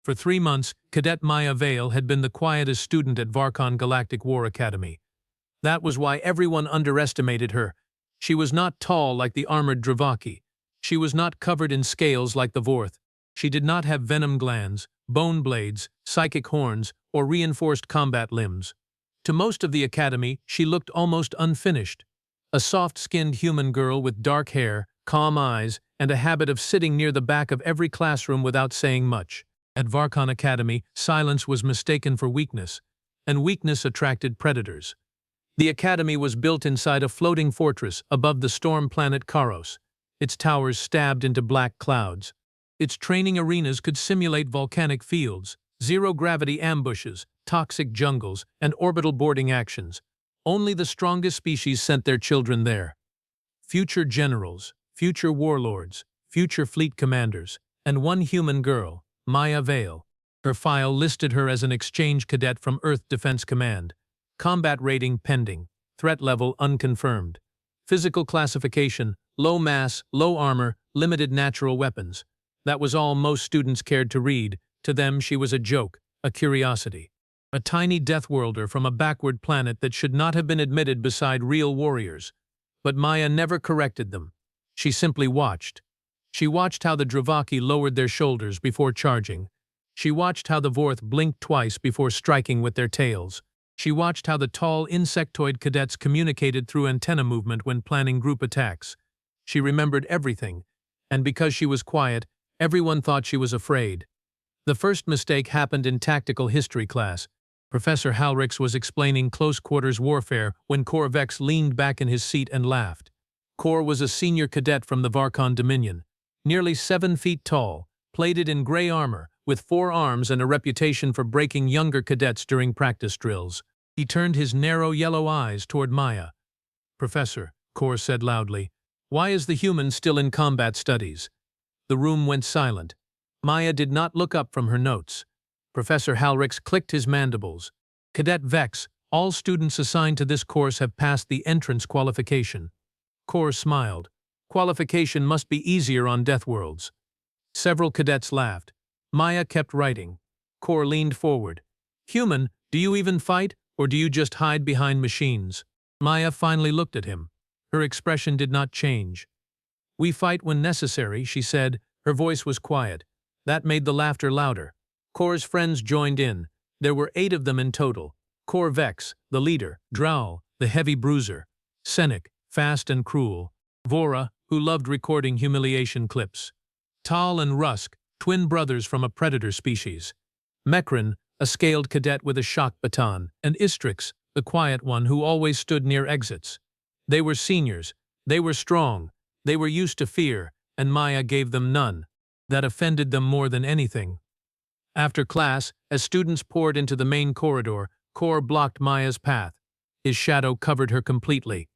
For 3 months, Cadet Maya Vale had been the quietest student at Varkhon Galactic War Academy. That was why everyone underestimated her. She was not tall like the armored Dravaki. She was not covered in scales like the Vorth. She did not have venom glands, bone blades, psychic horns, or reinforced combat limbs. To most of the academy, she looked almost unfinished. A soft-skinned human girl with dark hair, calm eyes, and a habit of sitting near the back of every classroom without saying much. At Varkhon Academy, silence was mistaken for weakness, and weakness attracted predators. The academy was built inside a floating fortress above the storm planet Karos, its towers stabbed into black clouds. Its training arenas could simulate volcanic fields, zero-gravity ambushes, toxic jungles, and orbital boarding actions. Only the strongest species sent their children there. Future generals, future warlords, future fleet commanders, and one human girl, Maya Vale. Her file listed her as an exchange cadet from Earth Defense Command. Combat rating pending. Threat level unconfirmed. Physical classification: low mass, low armor, limited natural weapons. That was all most students cared to read. To them, she was a joke, a curiosity. A tiny deathworlder from a backward planet that should not have been admitted beside real warriors. But Maya never corrected them. She simply watched. She watched how the Dravaki lowered their shoulders before charging. She watched how the Vorth blinked twice before striking with their tails. She watched how the tall insectoid cadets communicated through antenna movement when planning group attacks. She remembered everything, and because she was quiet, everyone thought she was afraid. The first mistake happened in tactical history class. Professor Halrix was explaining close-quarters warfare when Korr Vex leaned back in his seat and laughed. Korr was a senior cadet from the Varkhon Dominion, nearly 7 feet tall, plated in gray armor, with 4 arms and a reputation for breaking younger cadets during practice drills. He turned his narrow yellow eyes toward Maya. "Professor," Korr said loudly, "why is the human still in combat studies?" The room went silent. Maya did not look up from her notes. Professor Halrix clicked his mandibles. "Cadet Vex, all students assigned to this course have passed the entrance qualification." Korr smiled. "Qualification must be easier on death worlds." Several cadets laughed. Maya kept writing. Korr leaned forward. "Human, do you even fight, or do you just hide behind machines?" Maya finally looked at him. Her expression did not change. "We fight when necessary," she said. Her voice was quiet. That made the laughter louder. Korr's friends joined in. There were 8 of them in total. Korr Vex, the leader; Drowl, the heavy bruiser; Senik, fast and cruel; Vora, who loved recording humiliation clips; Tal and Rusk, twin brothers from a predator species; Mekrin, a scaled cadet with a shock baton; and Istrix, the quiet one who always stood near exits. They were seniors. They were strong. They were used to fear, and Maya gave them none. That offended them more than anything. After class, as students poured into the main corridor, Korr blocked Maya's path. His shadow covered her completely.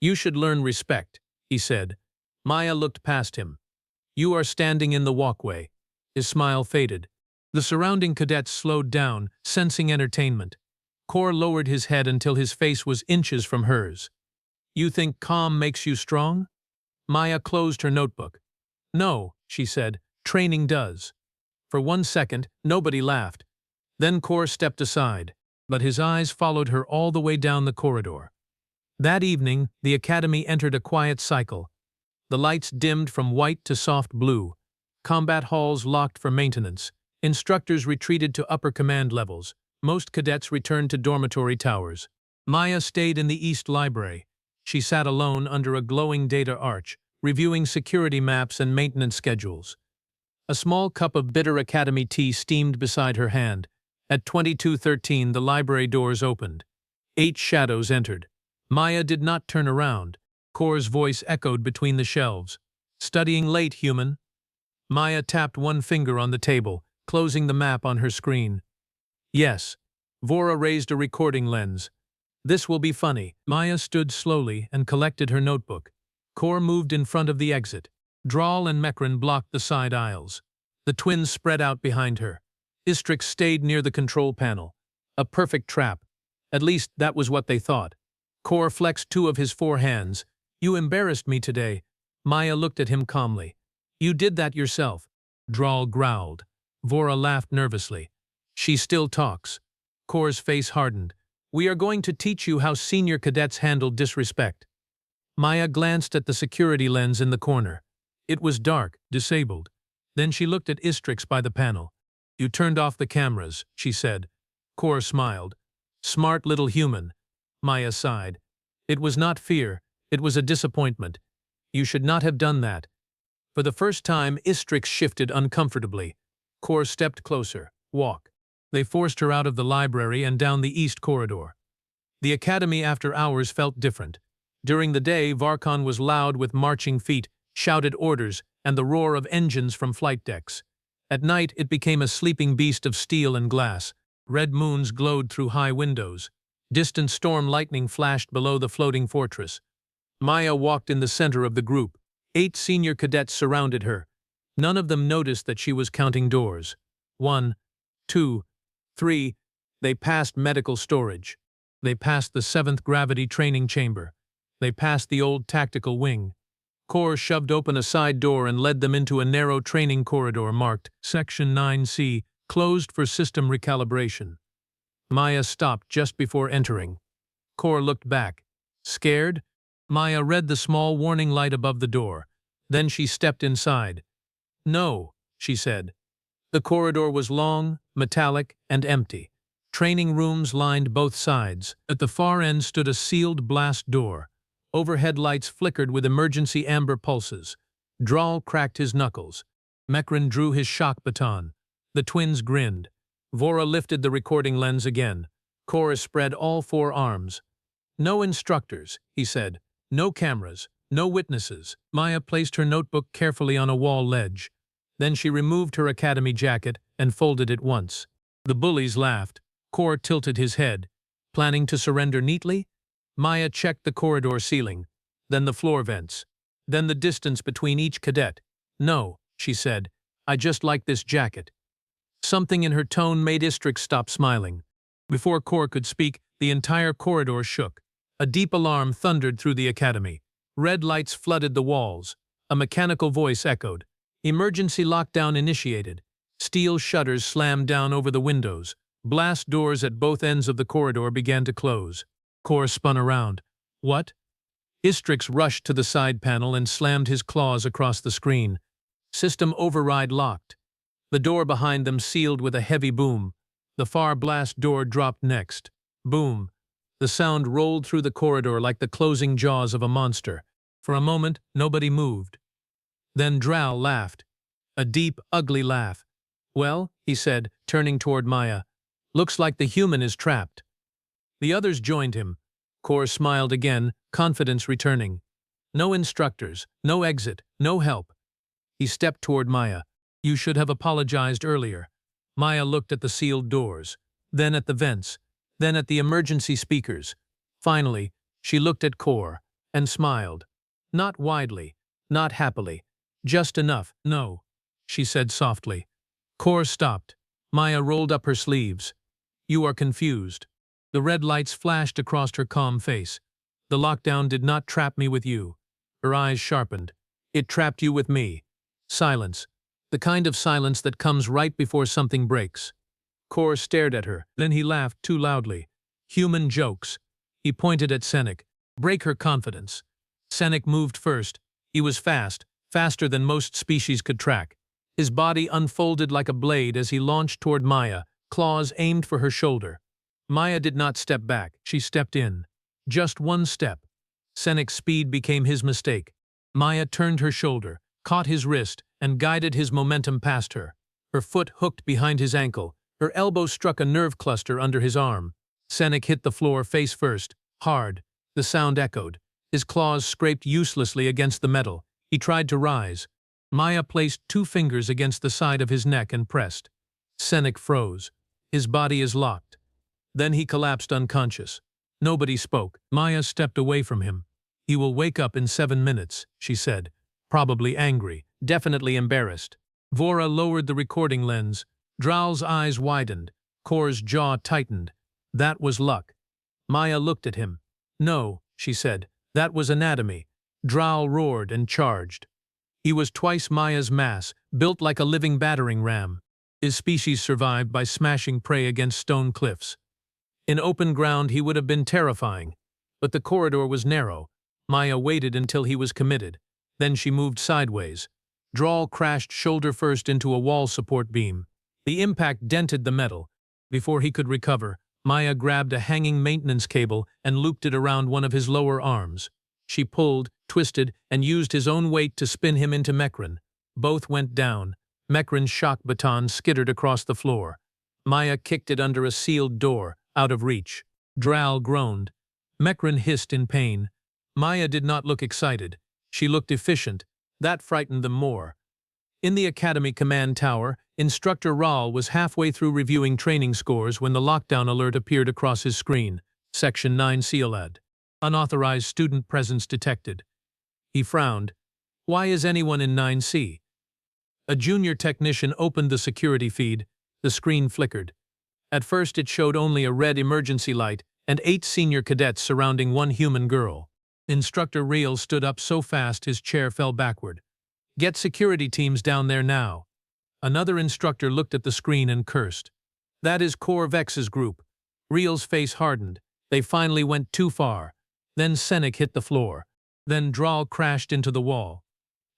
"You should learn respect," he said. Maya looked past him. "You are standing in the walkway." His smile faded. The surrounding cadets slowed down, sensing entertainment. Korr lowered his head until his face was inches from hers. "You think calm makes you strong?" Maya closed her notebook. "No," she said, "training does." For 1 second, nobody laughed. Then Korr stepped aside, but his eyes followed her all the way down the corridor. That evening, the academy entered a quiet cycle. The lights dimmed from white to soft blue. Combat halls locked for maintenance. Instructors retreated to upper command levels. Most cadets returned to dormitory towers. Maya stayed in the East Library. She sat alone under a glowing data arch, reviewing security maps and maintenance schedules. A small cup of bitter academy tea steamed beside her hand. At 22:13, the library doors opened. 8 shadows entered. Maya did not turn around. Korr's voice echoed between the shelves. "Studying late, human?" Maya tapped one finger on the table, closing the map on her screen. "Yes." Vora raised a recording lens. "This will be funny." Maya stood slowly and collected her notebook. Korr moved in front of the exit. Drowl and Mekrin blocked the side aisles. The twins spread out behind her. Istrix stayed near the control panel. A perfect trap. At least that was what they thought. Korr flexed 2 of his 4 hands. "You embarrassed me today." Maya looked at him calmly. "You did that yourself." Drowl growled. Vora laughed nervously. She still talks. Korr's face hardened. We are going to teach you how senior cadets handle disrespect. Maya glanced at the security lens in the corner. It was dark, disabled. Then she looked at Istrix by the panel. You turned off the cameras, she said. Korr smiled. Smart little human. Maya sighed. It was not fear, it was a disappointment. You should not have done that. For the first time, Istrix shifted uncomfortably. Korr stepped closer. Walk. They forced her out of the library and down the east corridor. The academy after hours felt different. During the day, Varkhon was loud with marching feet, shouted orders, and the roar of engines from flight decks. At night, it became a sleeping beast of steel and glass. Red moons glowed through high windows. Distant storm lightning flashed below the floating fortress. Maya walked in the center of the group. 8 senior cadets surrounded her. None of them noticed that she was counting doors. 1, 2, 3. They passed medical storage. They passed the 7th gravity training chamber. They passed the old tactical wing. Korr shoved open a side door and led them into a narrow training corridor marked Section 9C, closed for system recalibration. Maya stopped just before entering. Korr looked back. Scared? Maya read the small warning light above the door. Then she stepped inside. No, she said. The corridor was long, metallic, and empty. Training rooms lined both sides. At the far end stood a sealed blast door. Overhead lights flickered with emergency amber pulses. Draal cracked his knuckles. Mekran drew his shock baton. The twins grinned. Vora lifted the recording lens again. Korr spread all 4 arms. No instructors, he said. No cameras. No witnesses. Maya placed her notebook carefully on a wall ledge. Then she removed her academy jacket and folded it once. The bullies laughed. Korr tilted his head. Planning to surrender neatly? Maya checked the corridor ceiling, then the floor vents, then the distance between each cadet. No, she said. I just like this jacket. Something in her tone made Istrix stop smiling. Before Korr could speak, the entire corridor shook. A deep alarm thundered through the academy. Red lights flooded the walls. A mechanical voice echoed. Emergency lockdown initiated. Steel shutters slammed down over the windows. Blast doors at both ends of the corridor began to close. Korr spun around. What? Istrix rushed to the side panel and slammed his claws across the screen. System override locked. The door behind them sealed with a heavy boom. The far blast door dropped next. Boom. The sound rolled through the corridor like the closing jaws of a monster. For a moment, nobody moved. Then Draal laughed. A deep, ugly laugh. Well, he said, turning toward Maya. Looks like the human is trapped. The others joined him. Korr smiled again, confidence returning. No instructors, no exit, no help. He stepped toward Maya. You should have apologized earlier. Maya looked at the sealed doors, then at the vents, then at the emergency speakers. Finally, she looked at Korr and smiled. Not widely, not happily, just enough. No, she said softly. Korr stopped. Maya rolled up her sleeves. You are confused. The red lights flashed across her calm face. The lockdown did not trap me with you. Her eyes sharpened. It trapped you with me. Silence. The kind of silence that comes right before something breaks. Korr stared at her. Then he laughed too loudly. Human jokes. He pointed at Senec. Break her confidence. Senec moved first. He was fast, faster than most species could track. His body unfolded like a blade as he launched toward Maya, claws aimed for her shoulder. Maya did not step back. She stepped in. Just one step. Senec's speed became his mistake. Maya turned her shoulder, caught his wrist, and guided his momentum past her. Her foot hooked behind his ankle. Her elbow struck a nerve cluster under his arm. Senec hit the floor face first, hard. The sound echoed. His claws scraped uselessly against the metal. He tried to rise. Maya placed 2 fingers against the side of his neck and pressed. Senec froze. His body is locked. Then he collapsed unconscious. Nobody spoke. Maya stepped away from him. He will wake up in 7 minutes, she said. Probably angry, definitely embarrassed. Vora lowered the recording lens. Draal's eyes widened. Korr's jaw tightened. That was luck. Maya looked at him. No, she said. That was anatomy. Draal roared and charged. He was twice Maya's mass, built like a living battering ram. His species survived by smashing prey against stone cliffs. In open ground he would have been terrifying, but the corridor was narrow. Maya waited until he was committed. Then she moved sideways. Drawl crashed shoulder first into a wall support beam. The impact dented the metal. Before he could recover, Maya grabbed a hanging maintenance cable and looped it around one of his lower arms. She pulled, twisted, and used his own weight to spin him into Mekran. Both went down. Mekran's shock baton skittered across the floor. Maya kicked it under a sealed door, out of reach. Drawl groaned. Mekran hissed in pain. Maya did not look excited. She looked efficient. That frightened them more. In the Academy command tower, Instructor Rahl was halfway through reviewing training scores when the lockdown alert appeared across his screen. Section 9 SEALAD. Unauthorized student presence detected. He frowned. Why is anyone in 9C? A junior technician opened the security feed. The screen flickered. At first it showed only a red emergency light and 8 senior cadets surrounding one human girl. Instructor Rahl stood up so fast his chair fell backward. Get security teams down there now. Another instructor looked at the screen and cursed. That is Korr Vex's group. Rahl's face hardened. They finally went too far. Then Senik hit the floor. Then Drawl crashed into the wall.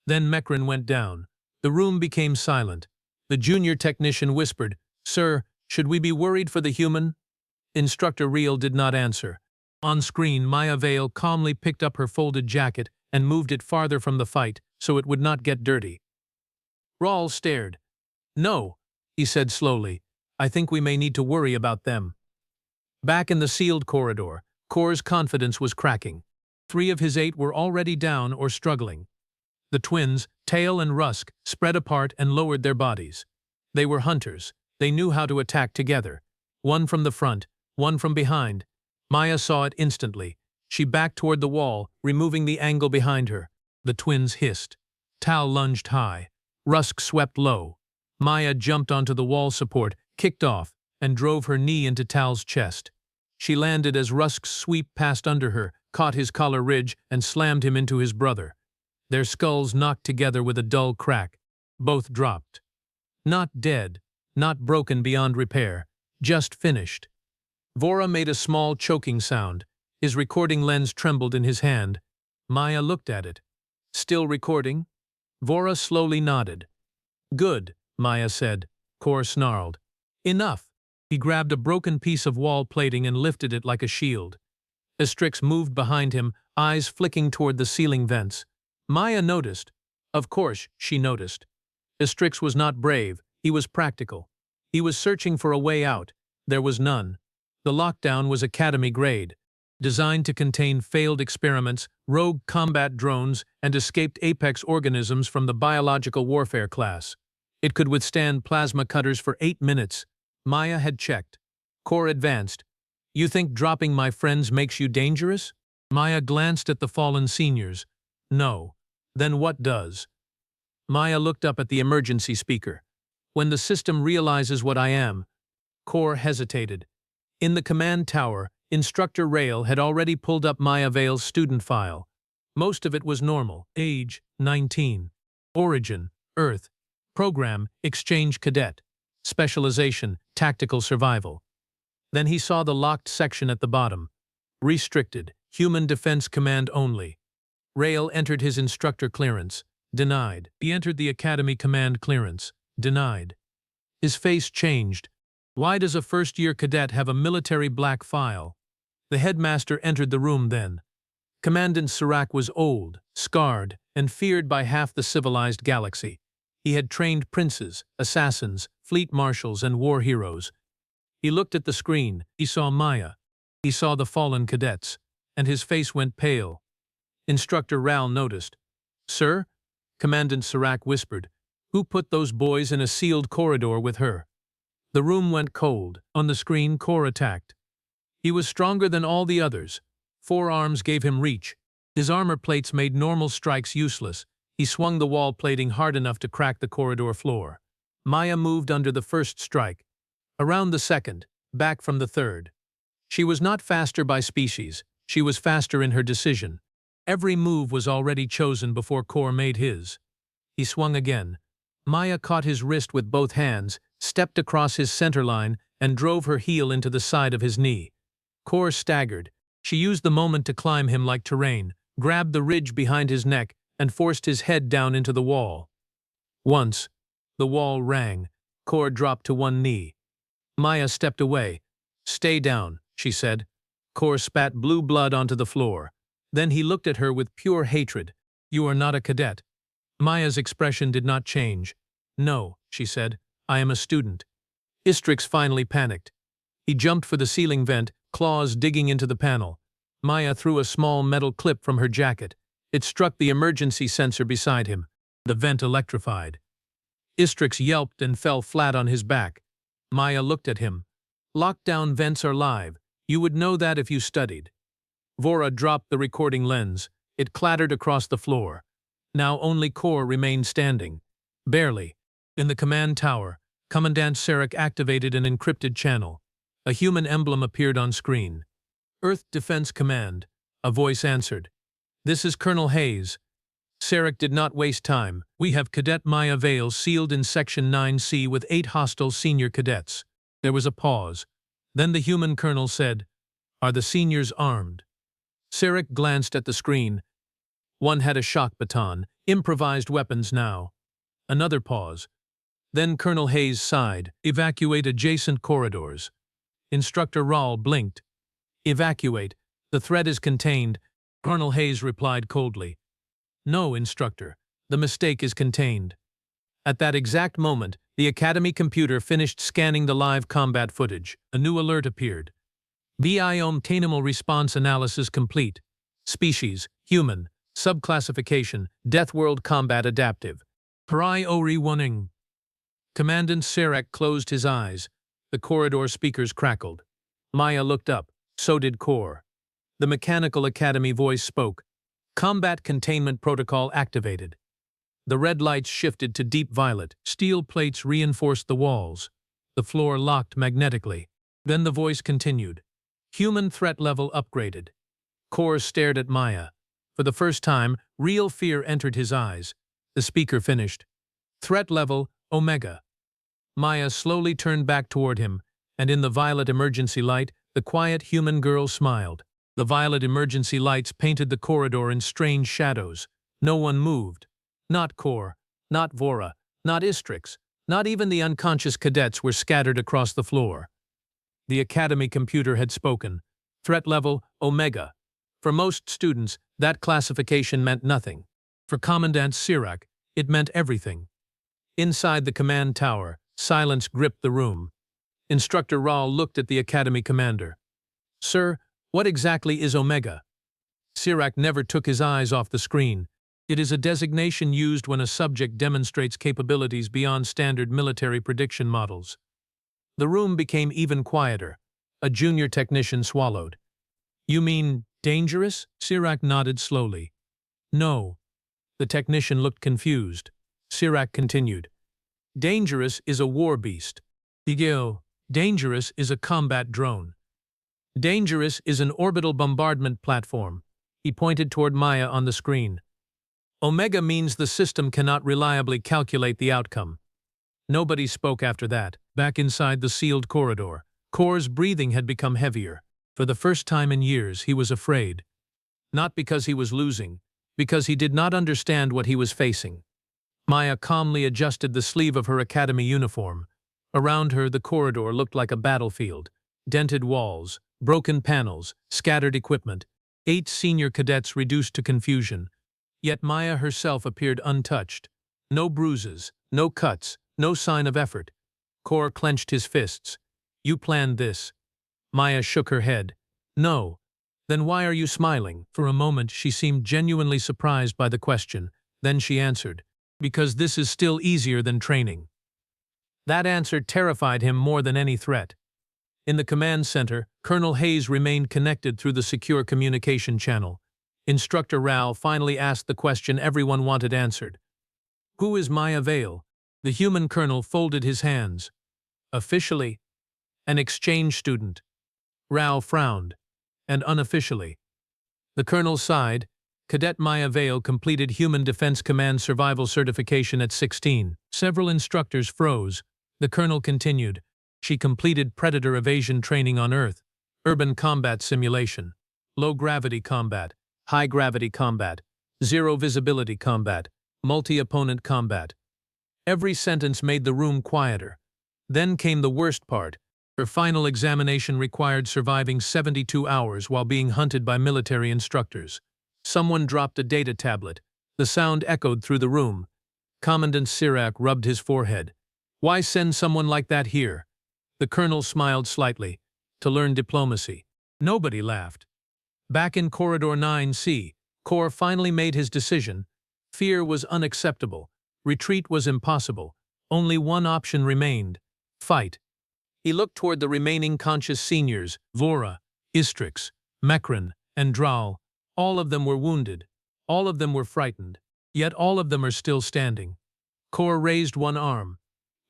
Then Mekran went down. The room became silent. The junior technician whispered, Sir, should we be worried for the human? Instructor Rahl did not answer. On screen, Maya Vale calmly picked up her folded jacket and moved it farther from the fight so it would not get dirty. Rahl stared. No, he said slowly. I think we may need to worry about them. Back in the sealed corridor, Korr's confidence was cracking. 3 of his 8 were already down or struggling. The twins, Tail and Rusk, spread apart and lowered their bodies. They were hunters. They knew how to attack together. One from the front, one from behind. Maya saw it instantly. She backed toward the wall, removing the angle behind her. The twins hissed. Tal lunged high. Rusk swept low. Maya jumped onto the wall support, kicked off, and drove her knee into Tal's chest. She landed as Rusk's sweep passed under her, caught his collar ridge, and slammed him into his brother. Their skulls knocked together with a dull crack. Both dropped. Not dead, not broken beyond repair, just finished. Vora made a small choking sound. His recording lens trembled in his hand. Maya looked at it. Still recording? Vora slowly nodded. Good, Maya said. Korr snarled. Enough. He grabbed a broken piece of wall plating and lifted it like a shield. Estrix moved behind him, eyes flicking toward the ceiling vents. Maya noticed. Of course, she noticed. Estrix was not brave, he was practical. He was searching for a way out. There was none. The lockdown was Academy grade, designed to contain failed experiments, rogue combat drones, and escaped apex organisms from the biological warfare class. It could withstand plasma cutters for 8 minutes. Maya had checked. Korr advanced. You think dropping my friends makes you dangerous? Maya glanced at the fallen seniors. No. Then what does? Maya looked up at the emergency speaker. When the system realizes what I am. Korr hesitated. In the command tower, Instructor Rahl had already pulled up Maya Vale's student file. Most of it was normal. Age, 19. Origin, Earth. Program, Exchange Cadet. Specialization, Tactical Survival. Then he saw the locked section at the bottom. Restricted, Human Defense Command only. Rahl entered his instructor clearance. Denied. He entered the Academy Command clearance. Denied. His face changed. Why does a first-year cadet have a military black file? The headmaster entered the room then. Commandant Serac was old, scarred, and feared by half the civilized galaxy. He had trained princes, assassins, fleet marshals, and war heroes. He looked at the screen. He saw Maya. He saw the fallen cadets, and his face went pale. Instructor Rahl noticed. Sir? Commandant Serac whispered. Who put those boys in a sealed corridor with her? The room went cold. On the screen, Korr attacked. He was stronger than all the others. 4 arms gave him reach. His armor plates made normal strikes useless. He swung the wall plating hard enough to crack the corridor floor. Maya moved under the first strike. Around the second, back from the third. She was not faster by species. She was faster in her decision. Every move was already chosen before Korr made his. He swung again. Maya caught his wrist with both hands, stepped across his center line, and drove her heel into the side of his knee. Korr staggered. She used the moment to climb him like terrain, grabbed the ridge behind his neck, and forced his head down into the wall. Once, the wall rang. Korr dropped to one knee. Maya stepped away. "Stay down," she said. Korr spat blue blood onto the floor. Then he looked at her with pure hatred. "You are not a cadet." Maya's expression did not change. "No," she said, "I am a student." Istrix finally panicked. He jumped for the ceiling vent, claws digging into the panel. Maya threw a small metal clip from her jacket. It struck the emergency sensor beside him. The vent electrified. Istrix yelped and fell flat on his back. Maya looked at him. "Lockdown vents are live. You would know that if you studied." Vora dropped the recording lens. It clattered across the floor. Now only Korr remained standing. Barely. In the command tower, Commandant Sarek activated an encrypted channel. A human emblem appeared on screen. "Earth Defense Command," a voice answered. "This is Colonel Hayes." Sarek did not waste time. "We have Cadet Maya Vale sealed in Section 9C with 8 hostile senior cadets." There was a pause. Then the human colonel said, "Are the seniors armed?" Sarek glanced at the screen. One had a shock baton, improvised weapons now. Another pause. Then Colonel Hayes sighed. "Evacuate adjacent corridors." Instructor Rahl blinked. "Evacuate. The threat is contained." Colonel Hayes replied coldly. "No, Instructor. The mistake is contained." At that exact moment, the Academy computer finished scanning the live combat footage. A new alert appeared. Biome response analysis complete. Species, human. Subclassification, Death World Combat Adaptive. Priori warning. Commandant Sarek closed his eyes. The corridor speakers crackled. Maya looked up. So did Korr. The Mechanical Academy voice spoke. "Combat containment protocol activated." The red lights shifted to deep violet. Steel plates reinforced the walls. The floor locked magnetically. Then the voice continued. "Human threat level upgraded." Korr stared at Maya. For the first time, real fear entered his eyes. The speaker finished. "Threat level, Omega." Maya slowly turned back toward him, and in the violet emergency light, the quiet human girl smiled. The violet emergency lights painted the corridor in strange shadows. No one moved. Not Korr, not Vora, not Istrix, not even the unconscious cadets were scattered across the floor. The Academy computer had spoken. Threat level, Omega. For most students, that classification meant nothing. For Commandant Sarek, it meant everything. Inside the command tower, silence gripped the room. Instructor Rahl looked at the Academy commander. "Sir, what exactly is Omega?" Sarek never took his eyes off the screen. It is a designation used when a subject demonstrates capabilities beyond standard military prediction models. The room became even quieter. A junior technician swallowed. "You mean dangerous?" Sarek nodded slowly. "No." The technician looked confused. Sarek continued. "Dangerous is a war beast. Igil, dangerous is a combat drone. Dangerous is an orbital bombardment platform." He pointed toward Maya on the screen. "Omega means the system cannot reliably calculate the outcome." Nobody spoke after that. Back inside the sealed corridor, Korr's breathing had become heavier. For the first time in years, he was afraid. Not because he was losing, because he did not understand what he was facing. Maya calmly adjusted the sleeve of her academy uniform. Around her, the corridor looked like a battlefield. Dented walls, broken panels, scattered equipment. 8 senior cadets reduced to confusion. Yet Maya herself appeared untouched. No bruises, no cuts, no sign of effort. Korr clenched his fists. "You planned this." Maya shook her head. "No." "Then why are you smiling?" For a moment she seemed genuinely surprised by the question. Then she answered, "Because this is still easier than training." That answer terrified him more than any threat. In the command center, Colonel Hayes remained connected through the secure communication channel. Instructor Rahl finally asked the question everyone wanted answered. "Who is Maya Vale?" The human colonel folded his hands. "Officially, an exchange student." Rahl frowned. "And unofficially?" The colonel sighed. "Cadet Maya Vale completed Human Defense Command Survival Certification at 16. Several instructors froze. The colonel continued. She completed predator evasion training on Earth, urban combat simulation, low-gravity combat, high-gravity combat, zero-visibility combat, multi-opponent combat. Every sentence made the room quieter. Then came the worst part. Her final examination required surviving 72 hours while being hunted by military instructors. Someone dropped a data tablet. The sound echoed through the room. Commandant Sirac rubbed his forehead. Why send someone like that here? The colonel smiled slightly. To learn diplomacy. Nobody laughed. Back in Corridor 9C, Korr finally made his decision. Fear was unacceptable. Retreat was impossible. Only one option remained. Fight. He looked toward the remaining conscious seniors, Vora, Istrix, Mekran, and Dral. All of them were wounded. All of them were frightened. Yet all of them are still standing. Korr raised one arm.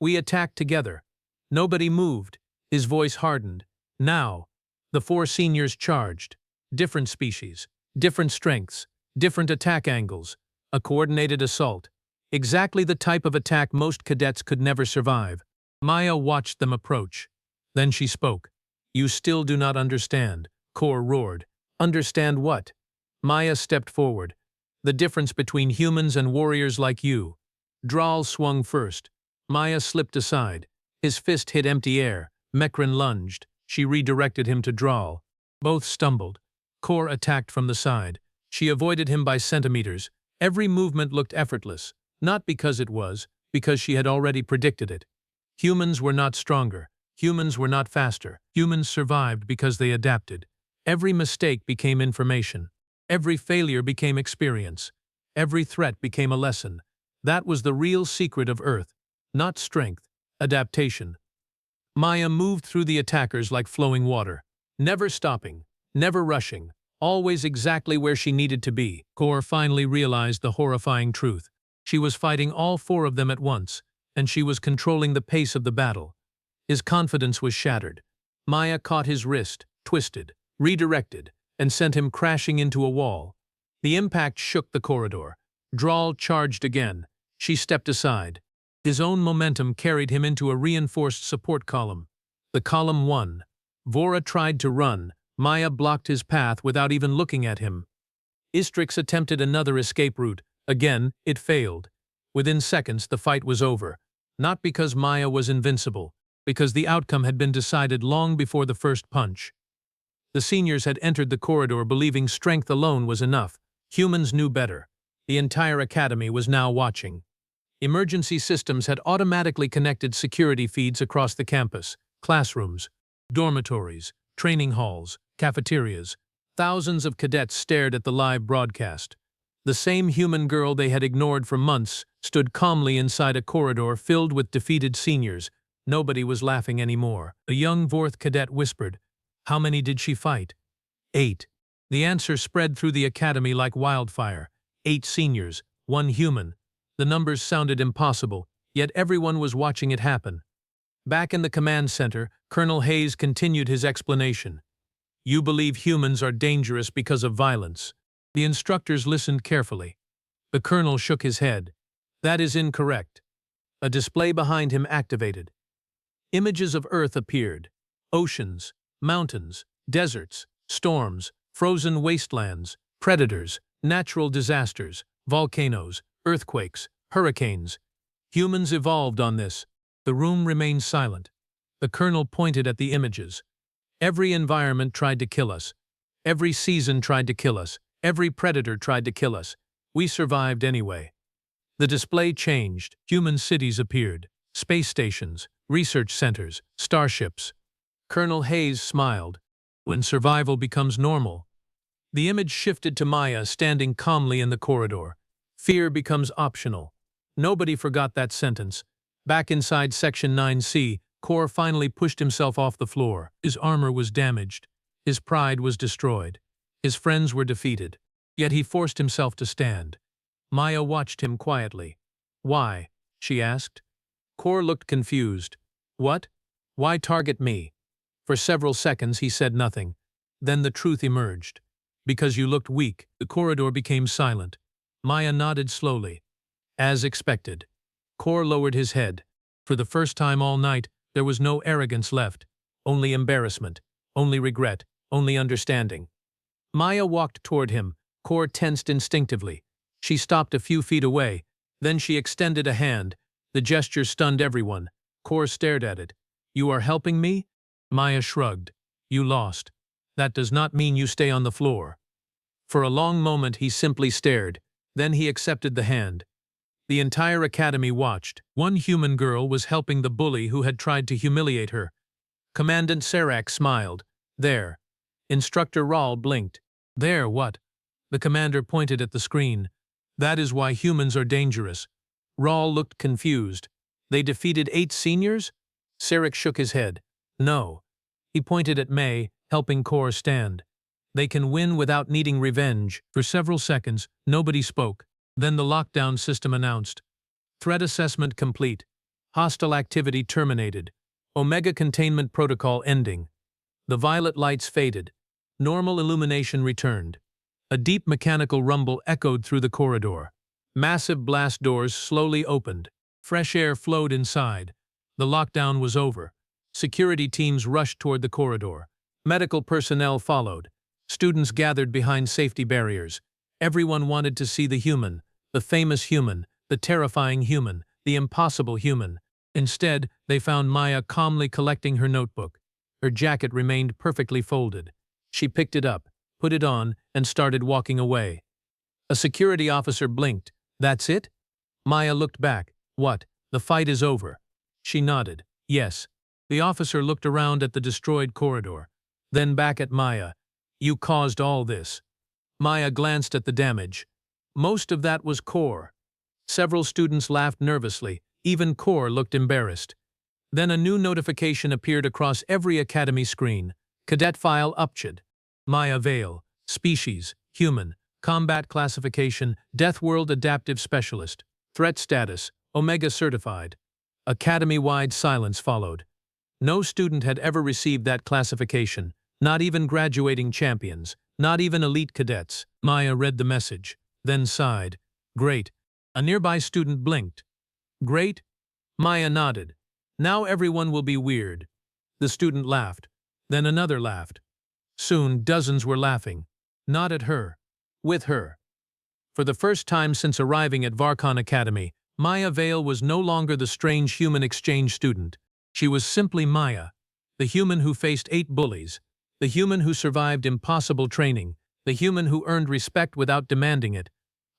We attacked together. Nobody moved. His voice hardened. Now, the 4 seniors charged. Different species, different strengths, different attack angles. A coordinated assault. Exactly the type of attack most cadets could never survive. Maya watched them approach. Then she spoke. You still do not understand, Korr roared. Understand what? Maya stepped forward. The difference between humans and warriors like you. Dral swung first. Maya slipped aside. His fist hit empty air. Mekran lunged. She redirected him to Dral. Both stumbled. Korr attacked from the side. She avoided him by centimeters. Every movement looked effortless. Not because it was, because she had already predicted it. Humans were not stronger. Humans were not faster. Humans survived because they adapted. Every mistake became information. Every failure became experience. Every threat became a lesson. That was the real secret of Earth. Not strength, adaptation. Maya moved through the attackers like flowing water. Never stopping, never rushing, always exactly where she needed to be. Korr finally realized the horrifying truth. She was fighting all 4 of them at once, and she was controlling the pace of the battle. His confidence was shattered. Maya caught his wrist, twisted, redirected, and sent him crashing into a wall. The impact shook the corridor. Dral charged again. She stepped aside. His own momentum carried him into a reinforced support column. The column won. Vora tried to run. Maya blocked his path without even looking at him. Istrix attempted another escape route. Again, it failed. Within seconds, the fight was over. Not because Maya was invincible, because the outcome had been decided long before the first punch. The seniors had entered the corridor believing strength alone was enough. Humans knew better. The entire academy was now watching. Emergency systems had automatically connected security feeds across the campus, classrooms, dormitories, training halls, cafeterias. Thousands of cadets stared at the live broadcast. The same human girl they had ignored for months stood calmly inside a corridor filled with defeated seniors. Nobody was laughing anymore. A young Vorth cadet whispered, "How many did she fight?" 8. The answer spread through the academy like wildfire. 8 seniors, 1 human. The numbers sounded impossible, yet everyone was watching it happen. Back in the command center, Colonel Hayes continued his explanation. You believe humans are dangerous because of violence. The instructors listened carefully. The colonel shook his head. That is incorrect. A display behind him activated. Images of Earth appeared. Oceans, mountains, deserts, storms, frozen wastelands, predators, natural disasters, volcanoes, earthquakes, hurricanes. Humans evolved on this. The room remained silent. The colonel pointed at the images. Every environment tried to kill us. Every season tried to kill us. Every predator tried to kill us. We survived anyway. The display changed. Human cities appeared. Space stations, research centers, starships. Colonel Hayes smiled. When survival becomes normal. The image shifted to Maya standing calmly in the corridor. Fear becomes optional. Nobody forgot that sentence. Back inside Section 9C, Korr finally pushed himself off the floor. His armor was damaged. His pride was destroyed. His friends were defeated. Yet he forced himself to stand. Maya watched him quietly. Why? She asked. Korr looked confused. What? Why target me? For several seconds he said nothing. Then the truth emerged. Because you looked weak. The corridor became silent. Maya nodded slowly. As expected. Korr lowered his head. For the first time all night, there was no arrogance left. Only embarrassment, only regret, only understanding. Maya walked toward him, Korr tensed instinctively. She stopped a few feet away. Then she extended a hand. The gesture stunned everyone. Korr stared at it. "You are helping me?" Maya shrugged. "You lost. That does not mean you stay on the floor." For a long moment he simply stared. Then he accepted the hand. The entire academy watched. One human girl was helping the bully who had tried to humiliate her. Commandant Serac smiled. "There." Instructor Rahl blinked. "There what?" The commander pointed at the screen. "That is why humans are dangerous." Rahl looked confused. "They defeated 8 seniors?" Serac shook his head. "No." He pointed at May, helping Korr stand. "They can win without needing revenge." For several seconds, nobody spoke. Then the lockdown system announced. Threat assessment complete. Hostile activity terminated. Omega containment protocol ending. The violet lights faded. Normal illumination returned. A deep mechanical rumble echoed through the corridor. Massive blast doors slowly opened. Fresh air flowed inside. The lockdown was over. Security teams rushed toward the corridor. Medical personnel followed. Students gathered behind safety barriers. Everyone wanted to see the human, the famous human, the terrifying human, the impossible human. Instead, they found Maya calmly collecting her notebook. Her jacket remained perfectly folded. She picked it up, put it on, and started walking away. A security officer blinked. "That's it?" Maya looked back. "What? The fight is over." She nodded. "Yes." The officer looked around at the destroyed corridor. Then back at Maya. "You caused all this." Maya glanced at the damage. Most of that was Korr. Several students laughed nervously. Even Korr looked embarrassed. Then a new notification appeared across every academy screen. Cadet file upchid. Maya Vale. Species. Human. Combat classification. Death World Adaptive Specialist. Threat status. Omega certified. Academy-wide silence followed. No student had ever received that classification. Not even graduating champions. Not even elite cadets. Maya read the message. Then sighed. "Great." A nearby student blinked. "Great?" Maya nodded. "Now everyone will be weird." The student laughed. Then another laughed. Soon dozens were laughing. Not at her. With her. For the first time since arriving at Varkhon Academy, Maya Vale was no longer the strange human exchange student. She was simply Maya, the human who faced 8 bullies, the human who survived impossible training, the human who earned respect without demanding it.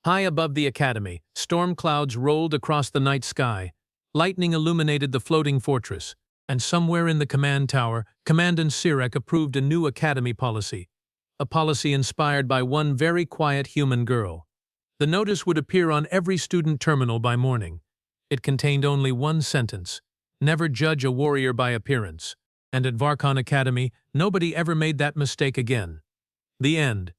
High above the academy, storm clouds rolled across the night sky. Lightning illuminated the floating fortress, and somewhere in the command tower, Commandant Serac approved a new academy policy. A policy inspired by one very quiet human girl. The notice would appear on every student terminal by morning. It contained only one sentence: never judge a warrior by appearance. And at Varkhon Academy, nobody ever made that mistake again. The end.